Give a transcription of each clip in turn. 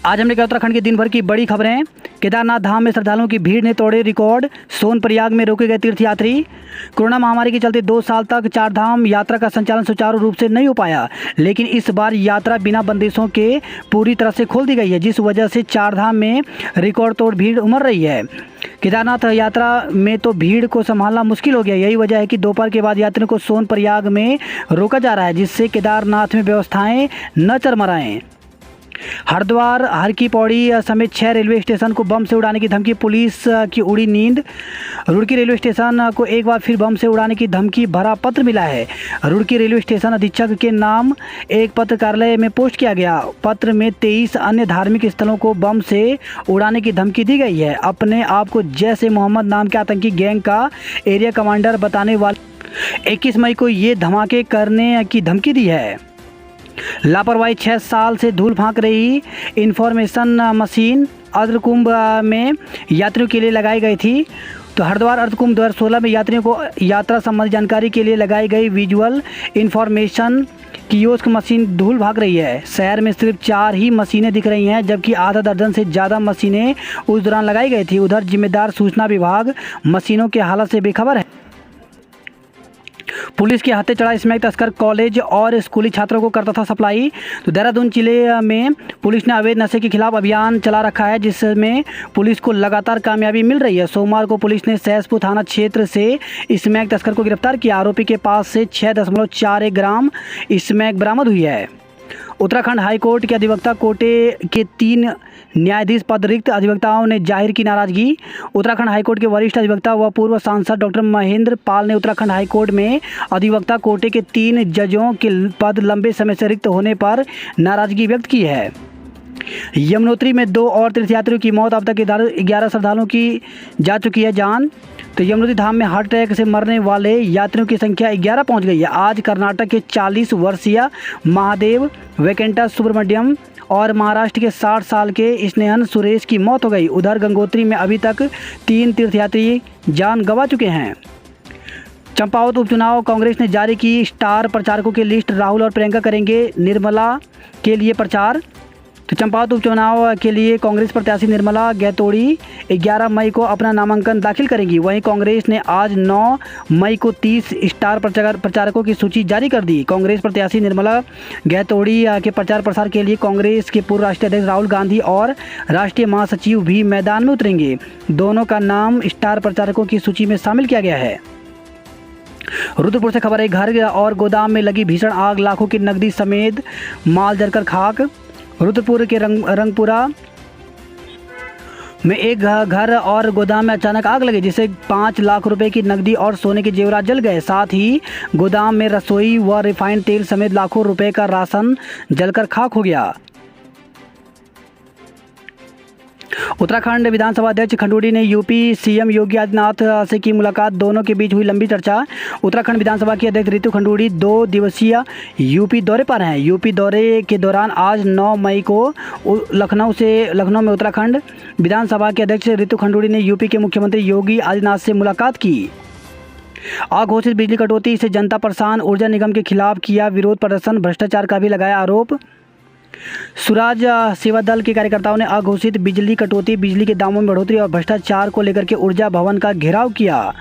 आज हमने कहा उत्तराखंड के दिन भर की बड़ी खबरें। केदारनाथ धाम में श्रद्धालुओं की भीड़ ने तोड़े रिकॉर्ड। सोनप्रयाग में रोके गए तीर्थयात्री। कोरोना महामारी के चलते 2 साल तक चार धाम यात्रा का संचालन सुचारू रूप से नहीं हो पाया, लेकिन इस बार यात्रा बिना बंदिशों के पूरी तरह से खोल दी गई है, जिस वजह से चार धाम में रिकॉर्ड तोड़ भीड़ उमड़ रही है। केदारनाथ यात्रा में तो भीड़ को संभालना मुश्किल हो गया। यही वजह है कि दोपहर के बाद यात्रियों को सोनप्रयाग में रोका जा रहा है, जिससे केदारनाथ में व्यवस्थाएं न चरमराएं। हरिद्वार, हर की पौड़ी समेत 6 रेलवे स्टेशन को बम से उड़ाने की धमकी। पुलिस की उड़ी नींद। रुड़की रेलवे स्टेशन को एक बार फिर बम से उड़ाने की धमकी भरा पत्र मिला है। रुड़की रेलवे स्टेशन अधीक्षक के नाम एक पत्र कार्यालय में पोस्ट किया गया। पत्र में 23 अन्य धार्मिक स्थलों को बम से उड़ाने की धमकी दी गई है। अपने आप को जैश ए मोहम्मद नाम के आतंकी गैंग का एरिया कमांडर बताने वाले 21 मई को ये धमाके करने की धमकी दी है। लापरवाही 6 साल से धूल फांक रही इंफॉर्मेशन मशीन अर्धकुंभ में यात्रियों के लिए लगाई गई थी। तो हरिद्वार अर्धकुंभ 2016 में यात्रियों को यात्रा संबंधी जानकारी के लिए लगाई गई विजुअल इंफॉर्मेशन कियोस्क मशीन धूल भाग रही है। शहर में सिर्फ 4 ही मशीनें दिख रही हैं, जबकि आधा दर्जन से ज़्यादा मशीनें उस दौरान लगाई गई थी। उधर जिम्मेदार सूचना विभाग मशीनों के हालत से बेखबर है। पुलिस के हाथे चढ़ा स्मैक तस्कर कॉलेज और स्कूली छात्रों को करता था सप्लाई। तो देहरादून जिले में पुलिस ने अवैध नशे के खिलाफ अभियान चला रखा है, जिसमें पुलिस को लगातार कामयाबी मिल रही है। सोमवार को पुलिस ने सहसपुर थाना क्षेत्र से स्मैक तस्कर को गिरफ्तार किया। आरोपी के पास से 6.41 ग्राम स्मैक बरामद हुई है। उत्तराखंड हाईकोर्ट के अधिवक्ता कोटे के 3 न्यायाधीश पद रिक्त। अधिवक्ताओं ने जाहिर की नाराजगी। उत्तराखंड हाईकोर्ट के वरिष्ठ अधिवक्ता व पूर्व सांसद डॉक्टर महेंद्र पाल ने उत्तराखंड हाईकोर्ट में अधिवक्ता कोटे के 3 जजों के पद लंबे समय से रिक्त होने पर नाराजगी व्यक्त की है। यमुनोत्री में 2 और तीर्थयात्रियों की मौत। अब तक 11 श्रद्धालुओं की जा चुकी है जान। तो यमुनोत्री धाम में हार्ट अटैक से मरने वाले यात्रियों की संख्या 11 पहुंच गई है। आज कर्नाटक के 40 वर्षीय महादेव वेंकटा सुब्रमण्यम और महाराष्ट्र के 60 साल के स्नेहन सुरेश की मौत हो गई। उधर गंगोत्री में अभी तक 3 तीर्थयात्री जान गंवा चुके हैं। चंपावत उपचुनाव कांग्रेस ने जारी की स्टार प्रचारकों की लिस्ट। राहुल और प्रियंका करेंगे निर्मला के लिए प्रचार। तो चंपावत उपचुनाव के लिए कांग्रेस प्रत्याशी निर्मला गैतोड़ी 11 मई को अपना नामांकन दाखिल करेंगी। वहीं कांग्रेस ने आज 9 मई को 30 स्टार प्रचारकों की सूची जारी कर दी। कांग्रेस प्रत्याशी निर्मला गैतोड़ी के प्रचार प्रसार के लिए कांग्रेस के पूर्व राष्ट्रीय अध्यक्ष राहुल गांधी और राष्ट्रीय महासचिव भी मैदान में उतरेंगे। दोनों का नाम स्टार प्रचारकों की सूची में शामिल किया गया है। रुद्रपुर से खबर है, घर और गोदाम में लगी भीषण आग, लाखों की नकदी समेत माल जलकर खाक। रुद्रपुर के रंगपुरा में एक घर और गोदाम में अचानक आग लगी, जिससे 5 लाख रुपए की नकदी और सोने के जेवरात जल गए। साथ ही गोदाम में रसोई व रिफाइंड तेल समेत लाखों रुपए का राशन जलकर खाक हो गया। उत्तराखंड विधानसभा अध्यक्ष खंडूड़ी ने यूपी सीएम योगी आदित्यनाथ से की मुलाकात। दोनों के बीच हुई लंबी चर्चा। उत्तराखंड विधानसभा की अध्यक्ष रितु खंडूड़ी 2 दिवसीय यूपी दौरे पर हैं। यूपी दौरे के दौरान आज 9 मई को लखनऊ में उत्तराखंड विधानसभा के अध्यक्ष रितु खंडूड़ी ने यूपी के मुख्यमंत्री योगी आदित्यनाथ से मुलाकात की। अघोषित बिजली कटौती से जनता परेशान। ऊर्जा निगम के खिलाफ किया विरोध प्रदर्शन। भ्रष्टाचार का भी लगाया आरोप। स्वराज सेवा दल के कार्यकर्ताओं ने अघोषित बिजली कटौती, बिजली के दामों में बढ़ोतरी और भ्रष्टाचार को लेकर के ऊर्जा भवन का घेराव किया।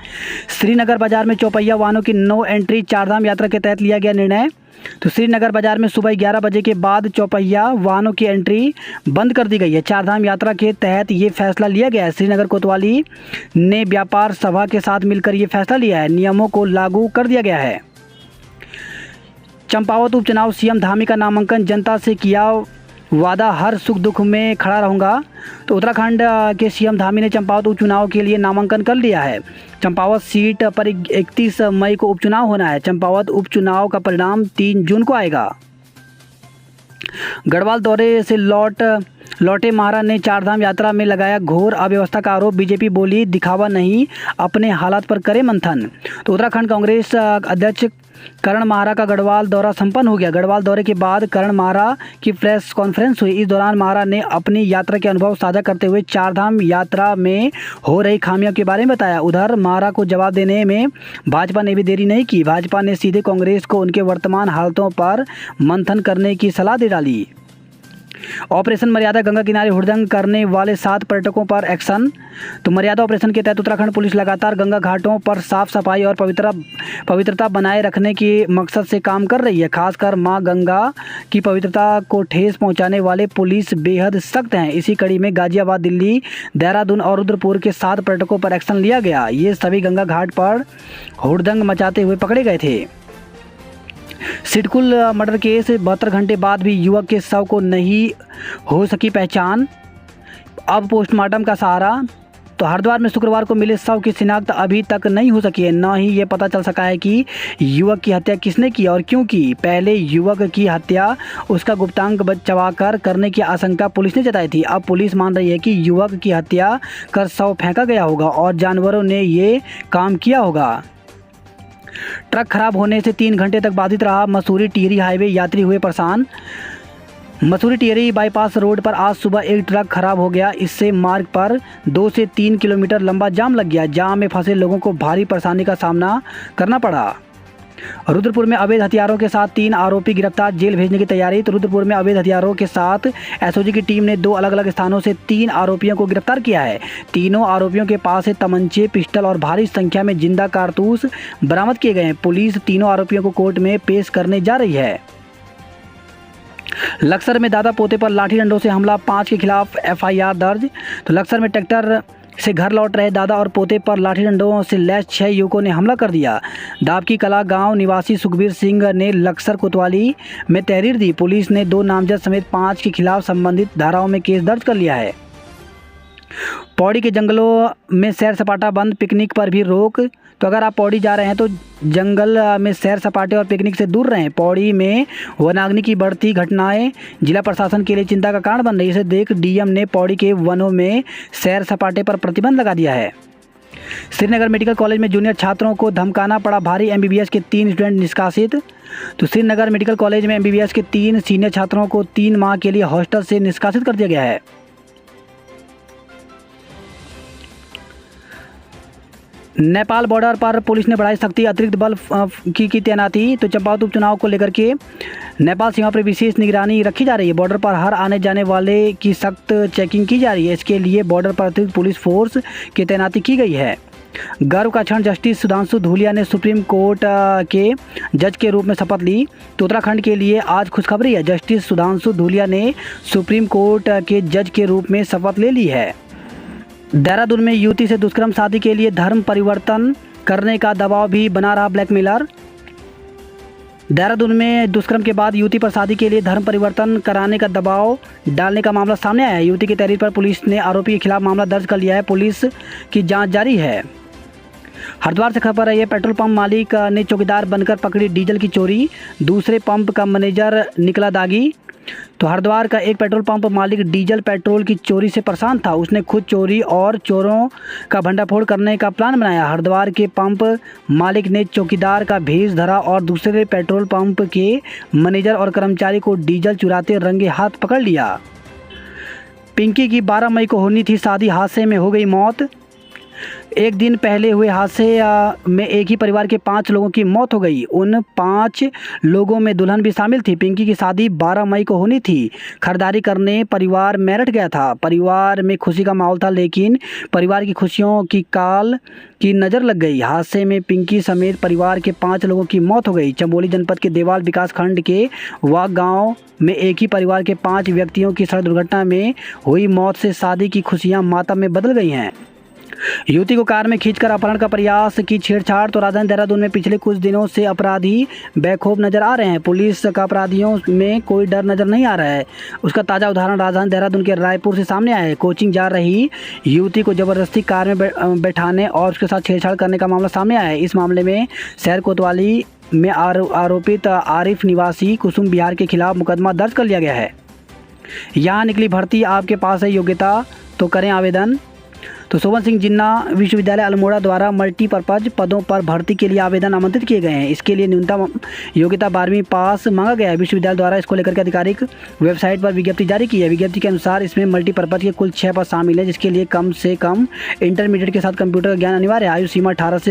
श्रीनगर बाजार में चौपहिया वाहनों की नो एंट्री। चारधाम यात्रा के तहत लिया गया निर्णय। तो श्रीनगर बाजार में सुबह 11 बजे के बाद चौपहिया वाहनों की एंट्री बंद कर दी गई है। चारधाम यात्रा के तहत ये फैसला लिया गया है। श्रीनगर कोतवाली ने व्यापार सभा के साथ मिलकर ये फैसला लिया है। नियमों को लागू कर दिया गया है। चंपावत उपचुनाव, सीएम धामी का नामांकन। जनता से किया वादा, हर सुख दुख में खड़ा रहूँगा। तो उत्तराखंड के सीएम धामी ने चंपावत उपचुनाव के लिए नामांकन कर लिया है। चंपावत सीट पर 31 मई को उपचुनाव होना है। चंपावत उपचुनाव का परिणाम 3 जून को आएगा। गढ़वाल दौरे से लौटे महाराज ने चारधाम यात्रा में लगाया घोर अव्यवस्था का आरोप। बीजेपी बोली दिखावा नहीं, अपने हालात पर करे मंथन। तो उत्तराखंड कांग्रेस अध्यक्ष करण माहरा का गढ़वाल दौरा संपन्न हो गया। गढ़वाल दौरे के बाद करण माहरा की प्रेस कॉन्फ्रेंस हुई। इस दौरान माहरा ने अपनी यात्रा के अनुभव साझा करते हुए चारधाम यात्रा में हो रही खामियों के बारे में बताया। उधर माहरा को जवाब देने में भाजपा ने भी देरी नहीं की। भाजपा ने सीधे कांग्रेस को उनके वर्तमान हालतों पर मंथन करने की सलाह दे डाली। ऑपरेशन मर्यादा गंगा किनारे हुड़दंग करने वाले 7 पर्यटकों पर एक्शन। तो मर्यादा ऑपरेशन के तहत उत्तराखंड पुलिस लगातार गंगा घाटों पर साफ सफाई और पवित्रता बनाए रखने के मकसद से काम कर रही है। खासकर मां गंगा की पवित्रता को ठेस पहुंचाने वाले पुलिस बेहद सख्त हैं। इसी कड़ी में गाजियाबाद, दिल्ली, देहरादून और रुद्रपुर के 7 पर्यटकों पर एक्शन लिया गया। ये सभी गंगा घाट पर हुड़दंग मचाते हुए पकड़े गए थे। सिडकुल मर्डर केस, 72 घंटे बाद भी युवक के शव को नहीं हो सकी पहचान, अब पोस्टमार्टम का सहारा। तो हरिद्वार में शुक्रवार को मिले शव की शिनाख्त अभी तक नहीं हो सकी है। न ही ये पता चल सका है कि युवक की हत्या किसने की और क्यों की। पहले युवक की हत्या उसका गुप्तांग चबाकर करने की आशंका पुलिस ने जताई थी। अब पुलिस मान रही है कि युवक की हत्या कर शव फेंका गया होगा और जानवरों ने ये काम किया होगा। ट्रक खराब होने से 3 घंटे तक बाधित रहा मसूरी टिहरी हाईवे, यात्री हुए परेशान। मसूरी टिहरी बाईपास रोड पर आज सुबह एक ट्रक खराब हो गया। इससे मार्ग पर 2 से 3 किलोमीटर लंबा जाम लग गया। जाम में फंसे लोगों को भारी परेशानी का सामना करना पड़ा। रुद्रपुर में अवैध हथियारों के साथ 3 आरोपी गिरफ्तार, जेल भेजने की तैयारी। तो रुद्रपुर में अवैध हथियारों के साथ एसओजी की टीम ने 2 अलग अलग स्थानों से 3 आरोपियों को गिरफ्तार किया है। तीनों आरोपियों के पास से तमंचे, पिस्टल और भारी संख्या में जिंदा कारतूस बरामद किए गए हैं। पुलिस तीनों आरोपियों को कोर्ट में पेश करने जा रही है। लक्सर में दादा पोते पर लाठी डंडों से हमला, 5 के खिलाफ एफआईआर दर्ज। तो लक्सर में ट्रैक्टर से घर लौट रहे दादा और पोते पर लाठी डंडों से लैस 6 युवकों ने हमला कर दिया। दाबकी कला गांव निवासी सुखबीर सिंह ने लक्सर कोतवाली में तहरीर दी। पुलिस ने 2 नामजद समेत 5 के खिलाफ संबंधित धाराओं में केस दर्ज कर लिया है। पौड़ी के जंगलों में सैर सपाटा बंद, पिकनिक पर भी रोक। तो अगर आप पौड़ी जा रहे हैं तो जंगल में सैर सपाटे और पिकनिक से दूर रहें। पौड़ी में वनाग्नि की बढ़ती घटनाएं जिला प्रशासन के लिए चिंता का कारण बन रही है। इसे देख डीएम ने पौड़ी के वनों में सैर सपाटे पर प्रतिबंध लगा दिया है। श्रीनगर मेडिकल कॉलेज में जूनियर छात्रों को धमकाना पड़ा भारी, एमबीबीएस के 3 स्टूडेंट निष्कासित। तो श्रीनगर मेडिकल कॉलेज में एमबीबीएस के 3 सीनियर छात्रों को 3 माह के लिए हॉस्टल से निष्कासित कर दिया गया है। नेपाल बॉर्डर पर पुलिस ने बढ़ाई सख्ती, अतिरिक्त बल की तैनाती। तो चंपावत उपचुनाव को लेकर के नेपाल सीमा पर विशेष निगरानी रखी जा रही है। बॉर्डर पर हर आने जाने वाले की सख्त चेकिंग की जा रही है। इसके लिए बॉर्डर पर अतिरिक्त पुलिस फोर्स की तैनाती की गई है। गर्व का क्षण, जस्टिस सुधांशु धूलिया ने सुप्रीम कोर्ट के जज के रूप में शपथ ली। तो उत्तराखंड के लिए आज खुशखबरी है। जस्टिस सुधांशु धूलिया ने सुप्रीम कोर्ट के जज के रूप में शपथ ले ली है। देहरादून में युवती से दुष्कर्म, शादी के लिए धर्म परिवर्तन करने का दबाव भी बना रहा ब्लैकमेलर। देहरादून में दुष्कर्म के बाद युवती पर शादी के लिए धर्म परिवर्तन कराने का दबाव डालने का मामला सामने आया है। युवती की तहरीर पर पुलिस ने आरोपी के खिलाफ मामला दर्ज कर लिया है। पुलिस की जांच जारी है। हरिद्वार से खबर है, ये पेट्रोल पंप मालिक ने चौकीदार बनकर पकड़ी डीजल की चोरी, दूसरे पंप का मैनेजर निकला दागी। तो हरिद्वार का एक पेट्रोल पंप मालिक डीजल पेट्रोल की चोरी से परेशान था। उसने खुद चोरी और चोरों का भंडाफोड़ करने का प्लान बनाया। हरिद्वार के पंप मालिक ने चौकीदार का भेष धरा और दूसरे पेट्रोल पंप के मैनेजर और कर्मचारी को डीजल चुराते रंगे हाथ पकड़ लिया। पिंकी की 12 मई को होनी थी शादी, हादसे में हो गई मौत। एक दिन पहले हुए हादसे में एक ही परिवार के 5 लोगों की मौत हो गई। उन 5 लोगों में दुल्हन भी शामिल थी। पिंकी की शादी 12 मई को होनी थी। खरीदारी करने परिवार मेरठ गया था। परिवार में खुशी का माहौल था, लेकिन परिवार की खुशियों की काल की नज़र लग गई। हादसे में पिंकी समेत परिवार के 5 लोगों की मौत हो गई। चमोली जनपद के देवाल विकास खंड के वाग गाँव में एक ही परिवार के 5 व्यक्तियों की सड़क दुर्घटना में हुई मौत से शादी की खुशियाँ मातम में बदल गई हैं। युवती को कार में खींचकर अपहरण का प्रयास की छेड़छाड़। तो राजधानी देहरादून में पिछले कुछ दिनों से अपराधी बेखौफ नजर आ रहे हैं। पुलिस का अपराधियों में कोई डर नजर नहीं आ रहा है। उसका ताज़ा उदाहरण राजधानी देहरादून के रायपुर से सामने आया है। कोचिंग जा रही युवती को जबरदस्ती कार में बैठाने और उसके साथ छेड़छाड़ करने का मामला सामने आया है। इस मामले में शहर कोतवाली में आरोपित आरिफ निवासी कुसुम बिहार के खिलाफ मुकदमा दर्ज कर लिया गया है। यहाँ निकली भर्ती, आपके पास है योग्यता तो करें आवेदन। तो सोवन सिंह जिन्ना विश्वविद्यालय अल्मोड़ा द्वारा मल्टीपर्पज पदों पर भर्ती के लिए आवेदन आमंत्रित किए गए हैं। इसके लिए न्यूनतम योग्यता 12वीं पास मांगा गया है। विश्वविद्यालय द्वारा इसको लेकर के आधिकारिक वेबसाइट पर विज्ञप्ति जारी की है। विज्ञप्ति के अनुसार इसमें मल्टीपर्पज के कुल 6 पद शामिल है, जिसके लिए कम से कम इंटरमीडिएट के साथ कंप्यूटर ज्ञान अनिवार्य है। आयु सीमा 18 से